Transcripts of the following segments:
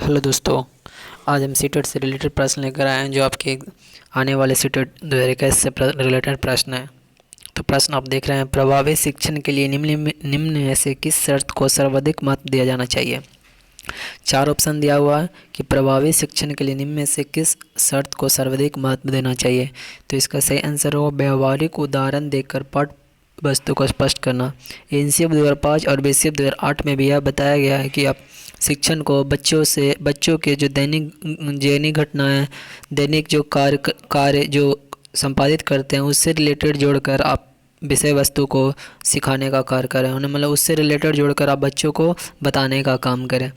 Hello दोस्तों, आज हम सीटेट से रिलेटेड प्रश्न लेकर आए हैं जो आपके आने वाले सीटेट 2021 से रिलेटेड प्रश्न है। तो प्रश्न आप देख रहे हैं, प्रभावी शिक्षण के लिए निम्न में से किस शर्त को सर्वाधिक महत्व दिया जाना चाहिए। चार ऑप्शन दिया हुआ है कि प्रभावी शिक्षण के लिए निम्न में से किस शर्त को सर्वाधिक महत्व देना चाहिए। तो इसका सही आंसर होगा व्यावहारिक उदाहरण देकर पाठ वस्तु को स्पष्ट करना। एनसीएफ 2005 और बीसीएफ 2008 में भी यह बताया गया है कि आप शिक्षण को बच्चों के जो दैनिक घटनाएं, दैनिक जो कार्य जो संपादित करते हैं उससे रिलेटेड जोड़कर आप विषय वस्तु को सिखाने का कार्य करें। उन्हें मतलब उससे रिलेटेड जोड़कर आप बच्चों को बताने का काम करें।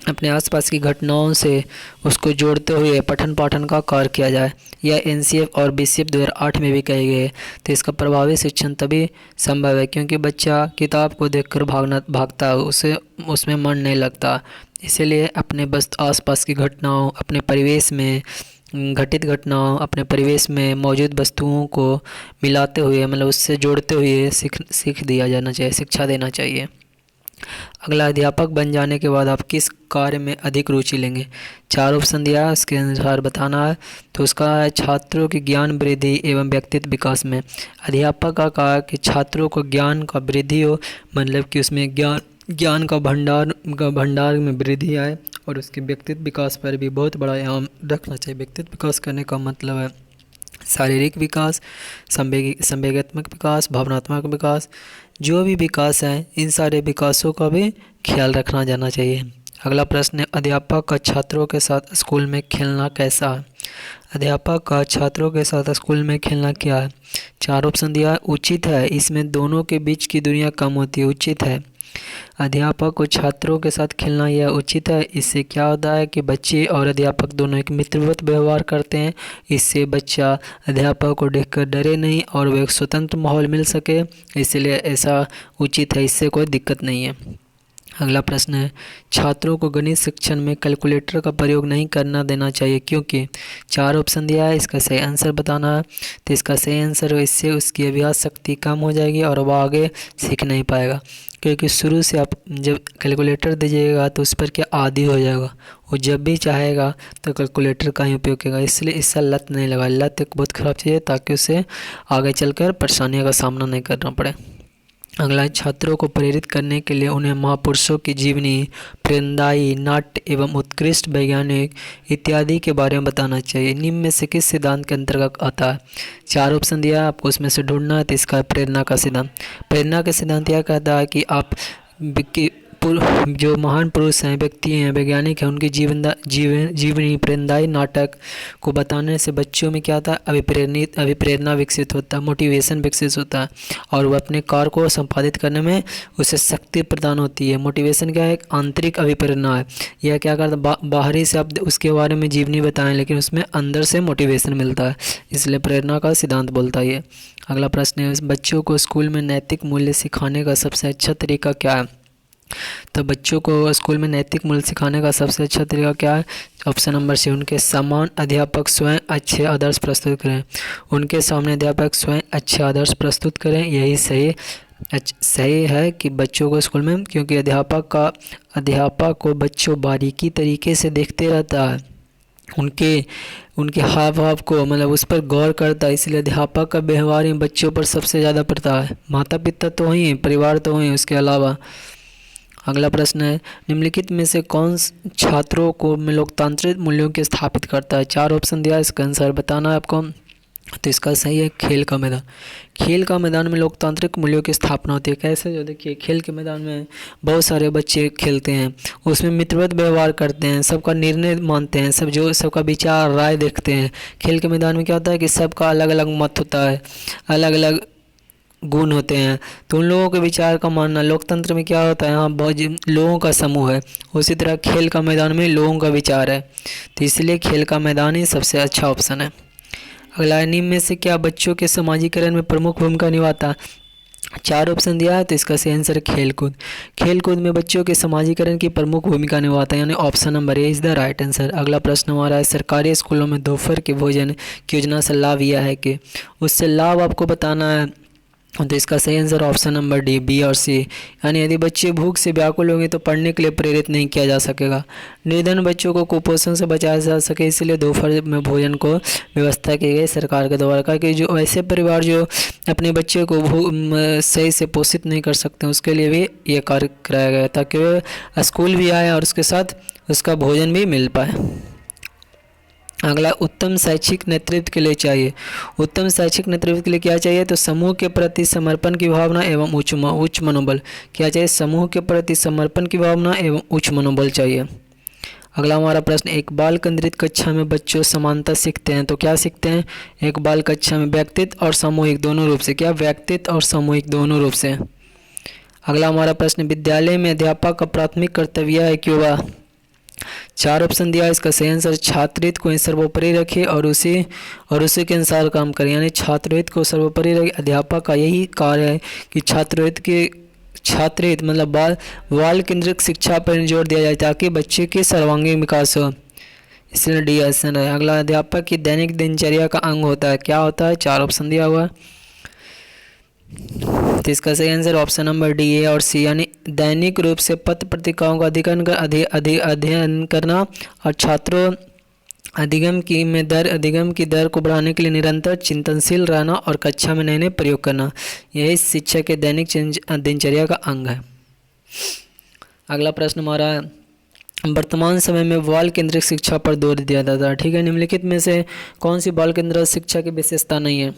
अपने आसपास की घटनाओं से उसको जोड़ते हुए पठन पाठन का कार्य किया जाए। यह एनसीएफ और बीसीएफ 2008 में भी कही गई है। तो इसका प्रभावी शिक्षण तभी संभव है क्योंकि बच्चा किताब को देखकर भागता है, उसे उसमें मन नहीं लगता। इसीलिए अपने बस आसपास की घटनाओं, अपने परिवेश में घटित घटनाओं, अपने परिवेश में मौजूद वस्तुओं को मिलाते हुए मतलब उससे जोड़ते हुए सीख दिया जाना चाहिए, शिक्षा देना चाहिए। अगला, अध्यापक बन जाने के बाद आप किस कार्य में अधिक रुचि लेंगे। चार ऑप्शन दिया है, उसके अनुसार बताना है। तो उसका है छात्रों की ज्ञान वृद्धि एवं व्यक्तित्व विकास में। अध्यापक का कहा कि छात्रों को ज्ञान का वृद्धि हो, मतलब कि उसमें ज्ञान का भंडार में वृद्धि आए और उसके व्यक्तित्व विकास पर भी बहुत बड़ा ध्यान रखना चाहिए। व्यक्तित्व विकास करने का मतलब है शारीरिक विकास, संवेगात्मक विकास, भावनात्मक विकास, जो भी विकास है इन सारे विकासों का भी ख्याल रखना जाना चाहिए। अगला प्रश्न है, अध्यापक का छात्रों के साथ स्कूल में खेलना कैसा है। अध्यापक का छात्रों के साथ स्कूल में खेलना क्या है। चार ऑप्शन दिया है। उचित है, इसमें दोनों के बीच की दूरियां कम होती है। उचित है, अध्यापक को छात्रों के साथ खेलना यह उचित है। इससे क्या होता है कि बच्चे और अध्यापक दोनों एक मित्रवत व्यवहार करते हैं। इससे बच्चा अध्यापक को देखकर डरे नहीं और वह एक स्वतंत्र माहौल मिल सके, इसलिए ऐसा उचित है, इससे कोई दिक्कत नहीं है। अगला प्रश्न है, छात्रों को गणित शिक्षण में कैलकुलेटर का प्रयोग नहीं करना देना चाहिए क्योंकि। चार ऑप्शन दिया है, इसका सही आंसर बताना है। तो इसका सही आंसर है, इससे उसकी अभ्यास शक्ति कम हो जाएगी और वह आगे सीख नहीं पाएगा। क्योंकि शुरू से आप जब कैलकुलेटर दीजिएगा तो उस पर क्या आदी हो जाएगा, वो जब भी चाहेगा तो कैलकुलेटर का ही उपयोग करेगा। इसलिए इससे लत नहीं लगा। लत एक बहुत ख़राब चीज़ है, ताकि उसे आगे चलकर परेशानियों का सामना नहीं करना पड़े। अगला, छात्रों को प्रेरित करने के लिए उन्हें महापुरुषों की जीवनी, प्रेरणादायी नाट्य एवं उत्कृष्ट वैज्ञानिक इत्यादि के बारे में बताना चाहिए। निम्न में से किस सिद्धांत के अंतर्गत आता है। चार ऑप्शन दिया है, आपको उसमें से ढूंढना है। तो इसका है प्रेरणा का सिद्धांत। प्रेरणा का सिद्धांत यह कहता है कि आप जो महान पुरुष हैं, व्यक्ति हैं, वैज्ञानिक हैं, उनकी जीवनी प्रेरणादायी नाटक को बताने से बच्चों में क्या होता है, अभिप्रेरणा विकसित होता है, मोटिवेशन विकसित होता है और वह अपने कार्य को संपादित करने में उसे शक्ति प्रदान होती है। मोटिवेशन क्या है, एक आंतरिक अभिप्रेरणा है। यह क्या करता है, बाहरी से आप उसके बारे में जीवनी बताएं लेकिन उसमें अंदर से मोटिवेशन मिलता है, इसलिए प्रेरणा का सिद्धांत बोलता है ये। अगला प्रश्न है, बच्चों को स्कूल में नैतिक मूल्य सिखाने का सबसे अच्छा तरीका क्या है। तो बच्चों को स्कूल में नैतिक मूल्य सिखाने का सबसे अच्छा तरीका क्या है। ऑप्शन नंबर सी, उनके समान अध्यापक स्वयं अच्छे आदर्श प्रस्तुत करें। उनके सामने अध्यापक स्वयं अच्छे आदर्श प्रस्तुत करें, यही सही है कि बच्चों को स्कूल में, क्योंकि अध्यापक को बच्चों बारीकी तरीके से देखते रहता है, उनके हाव भाव को मतलब उस पर गौर करता है, इसलिए अध्यापक का व्यवहार ही बच्चों पर सबसे ज़्यादा पड़ता है। माता पिता तो ही, परिवार तो ही, उसके अलावा। अगला प्रश्न है, निम्नलिखित में से कौन छात्रों को लोकतांत्रिक मूल्यों के स्थापित करता है। चार ऑप्शन दिया है, इसका आंसर बताना है आपको। तो इसका सही है खेल का मैदान। खेल का मैदान में लोकतांत्रिक मूल्यों की स्थापना होती है। कैसे, जो देखिए खेल के मैदान में बहुत सारे बच्चे खेलते हैं, उसमें मित्रवत व्यवहार करते हैं, सबका निर्णय मानते हैं, सबका विचार राय देखते हैं। खेल के मैदान में क्या होता है कि सबका अलग अलग मत होता है, अलग अलग गुण होते हैं, तो उन लोगों के विचार का मानना। लोकतंत्र में क्या होता है, यहाँ बहुत लोगों का समूह है, उसी तरह खेल का मैदान में लोगों का विचार है, तो इसलिए खेल का मैदान ही सबसे अच्छा ऑप्शन है। अगला, निम्न में से क्या बच्चों के समाजीकरण में प्रमुख भूमिका निभाता है। चार ऑप्शन दिया है, तो इसका सही आंसर है खेलकूद। खेलकूद में बच्चों के समाजीकरण की प्रमुख भूमिका निभाता है, यानी option number A is the right answer. अगला प्रश्न हमारा है, सरकारी स्कूलों में दोपहर के भोजन की योजना से लाभ यह है कि। उससे लाभ आपको बताना है तो इसका सही answer option number D, B और सी। यानी यदि बच्चे भूख से व्याकुल होंगे तो पढ़ने के लिए प्रेरित नहीं किया जा सकेगा। निर्धन बच्चों को कुपोषण से बचाया जा सके इसलिए दोपहर में भोजन को व्यवस्था की गई सरकार के द्वारा। कहा कि जो ऐसे परिवार जो अपने बच्चे को सही से पोषित नहीं कर सकते उसके लिए भी ये कार्य कराया गया ताकि वह स्कूल भी आए और उसके साथ उसका भोजन भी मिल पाए। अगला, उत्तम शैक्षिक नेतृत्व के लिए चाहिए। उत्तम शैक्षिक नेतृत्व के लिए क्या चाहिए? तो समूह के प्रति समर्पण की भावना एवं उच्च मनोबल। क्या चाहिए? समूह के प्रति समर्पण की भावना एवं उच्च मनोबल चाहिए। अगला हमारा प्रश्न, एक बाल केंद्रित कक्षा में बच्चों समानता सीखते हैं तो क्या सीखते हैं? एक बाल कक्षा में व्यक्तित्व और सामूहिक दोनों रूप से। क्या? व्यक्तित्व और सामूहिक दोनों रूप से। अगला हमारा प्रश्न, विद्यालय में अध्यापक का प्राथमिक कर्तव्य है क्यों वह? 4 ऑप्शन दिया है, इसका सही आंसर छात्रहित को सर्वोपरि रखे और उसी के अनुसार काम करें। यानी छात्रहित को सर्वोपरि रखे। अध्यापक का यही कार्य है कि छात्रहित मतलब बाल केंद्रित शिक्षा पर जोर दिया जाए ताकि बच्चे के सर्वांगीण विकास हो, इसलिए डी ऑप्शन है। अगला, अध्यापक की दैनिक दिनचर्या का अंग होता है। क्या होता है? 4 ऑप्शन दिया हुआ है, तो इसका सही आंसर ऑप्शन नंबर डी, ए और सी। यानी दैनिक रूप से पत्र पत्रिकाओं का अध्ययन करना और छात्रों अधिगम की दर को बढ़ाने के लिए निरंतर चिंतनशील रहना और कक्षा में नए नए प्रयोग करना, यही शिक्षक के दैनिक दिनचर्या का अंग है। अगला प्रश्न हमारा, वर्तमान समय में बाल केंद्रित शिक्षा पर जोर दिया जाता है। ठीक है, निम्नलिखित में से कौन सी बाल केंद्रित शिक्षा की विशेषता नहीं है?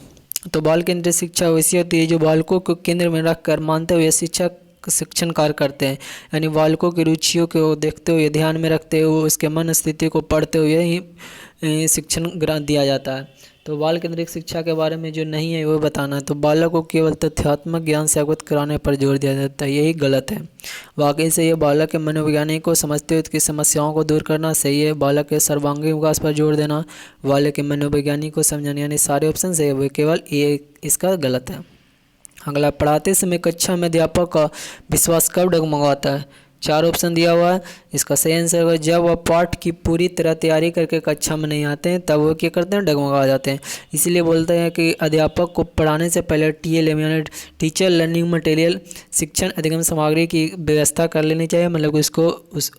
तो बाल केंद्रित शिक्षा वैसी होती है जो बालकों को केंद्र में रखकर मानते हुए शिक्षण कार्य करते हैं। यानी बालकों की रुचियों को देखते हुए, ध्यान में रखते हुए, उसके मन स्थिति को पढ़ते हुए ही शिक्षण ग्रहण दिया जाता है। तो बाल केंद्रित शिक्षा के बारे में जो नहीं है वो बताना है। तो बालक को केवल तथ्यात्मक ज्ञान से अवगत कराने पर जोर दिया जाता है, यही गलत है। वाकई से ये बालक के मनोवैज्ञानिक को समझते हुए उसकी समस्याओं को दूर करना सही है। बालक के सर्वांगीण विकास पर जोर देना, बालक के मनोवैज्ञानिक को समझाना, यानी सारे ऑप्शन सही है, केवल ये इसका गलत है। अगला, पढ़ाते समय कक्षा में अध्यापक का विश्वास कब डगमगाता है? 4 ऑप्शन दिया हुआ है, इसका सही आंसर है जब वह पाठ की पूरी तरह तैयारी करके कक्षा में नहीं आते हैं तब वो क्या करते हैं? डगमगा जाते हैं। इसीलिए बोलते हैं कि अध्यापक को पढ़ाने से पहले TLM यानी टीचर लर्निंग मटेरियल शिक्षण अधिगम सामग्री की व्यवस्था कर लेनी चाहिए, मतलब उसको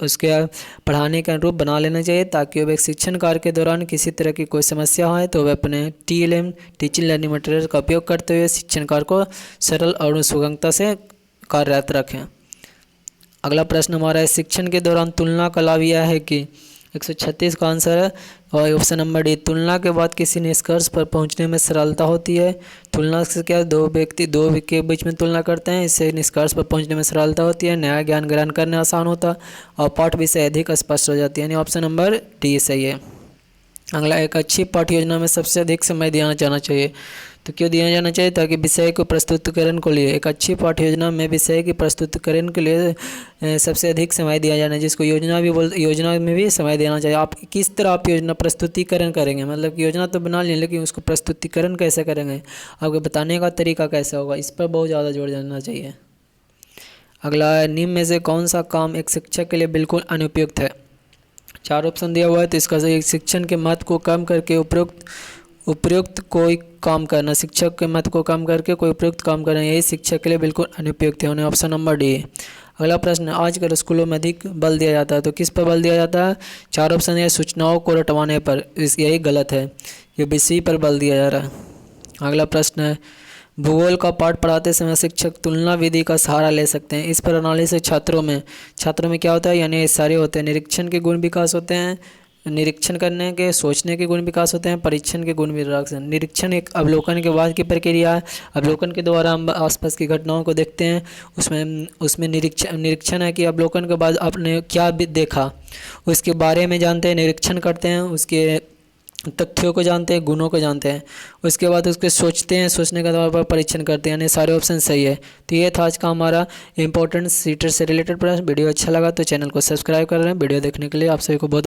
उसके पढ़ाने के अनुरूप बना लेना चाहिए ताकि वह शिक्षण कार्य के दौरान किसी तरह की कोई समस्या हो तो वह अपने TLM टीचिंग लर्निंग मटेरियल का उपयोग करते हुए शिक्षण कार्य को सरल और सुगमता से कार्यरत रखें। अगला प्रश्न हमारा है, शिक्षण के दौरान तुलना का लाभ यह है कि 136 का आंसर है और ऑप्शन नंबर डी, तुलना के बाद किसी निष्कर्ष पर पहुंचने में सरलता होती है। तुलना से क्या, दो के बीच में तुलना करते हैं, इससे निष्कर्ष पर पहुंचने में सरलता होती है, नया ज्ञान ग्रहण करना आसान होता है और पाठ विषय अधिक स्पष्ट हो जाती है, यानी ऑप्शन नंबर डी सही है। अगला, एक अच्छी पाठ्य योजना में सबसे अधिक समय दिया जाना चाहिए। तो क्यों दिया जाना चाहिए? ताकि विषय को प्रस्तुतिकरण को लिए एक अच्छी पाठ्य योजना में विषय की प्रस्तुतिकरण के लिए सबसे अधिक समय दिया जाना है, जिसको योजना में भी समय देना चाहिए। आप किस तरह आप योजना प्रस्तुतिकरण करेंगे, मतलब कि योजना तो बना लें लेकिन उसको प्रस्तुतिकरण कैसे करेंगे, आपको बताने का तरीका कैसा होगा, इस पर बहुत ज़्यादा जोर देना चाहिए। अगला, निम्न में से कौन सा काम एक शिक्षक के लिए बिल्कुल अनुपयुक्त है? 4 ऑप्शन दिया हुआ है, तो इसका सही, शिक्षण के महत्व को कम करके उपयुक्त कोई काम करना, शिक्षक के महत्व को कम करके कोई उपयुक्त काम करना, यही शिक्षक के लिए बिल्कुल अनुपयुक्त है, उन्हें ऑप्शन नंबर डी। अगला प्रश्न, आजकल स्कूलों में अधिक बल दिया जाता है, तो किस पर बल दिया जाता है? 4 ऑप्शन है, सूचनाओं को रटवाने पर, यही गलत है, ये विषय पर बल दिया जा रहा है। अगला प्रश्न है, भूगोल का पाठ पढ़ाते समय शिक्षक तुलना विधि का सहारा ले सकते हैं, इस प्रणाली से छात्रों में क्या होता है, यानी सारे होते हैं, निरीक्षण के गुण विकास होते हैं, निरीक्षण करने के, सोचने के गुण विकास होते हैं, परीक्षण के गुण विकास। निरीक्षण एक अवलोकन के बाद की प्रक्रिया है, अवलोकन के द्वारा हम आसपास की घटनाओं को देखते हैं, उसमें निरीक्षण है कि अवलोकन के बाद आपने क्या देखा उसके बारे में जानते हैं, निरीक्षण करते हैं, उसके तथ्यों को जानते हैं, गुणों को जानते हैं, उसके बाद उसके सोचते हैं, सोचने के आधार पर परीक्षण करते हैं, यानी सारे ऑप्शन सही है। तो ये था आज का हमारा इंपॉर्टेंट सीटर से रिलेटेड प्रश्न। वीडियो अच्छा लगा तो चैनल को सब्सक्राइब कर रहे हैं। वीडियो देखने के लिए आप सभी को बहुत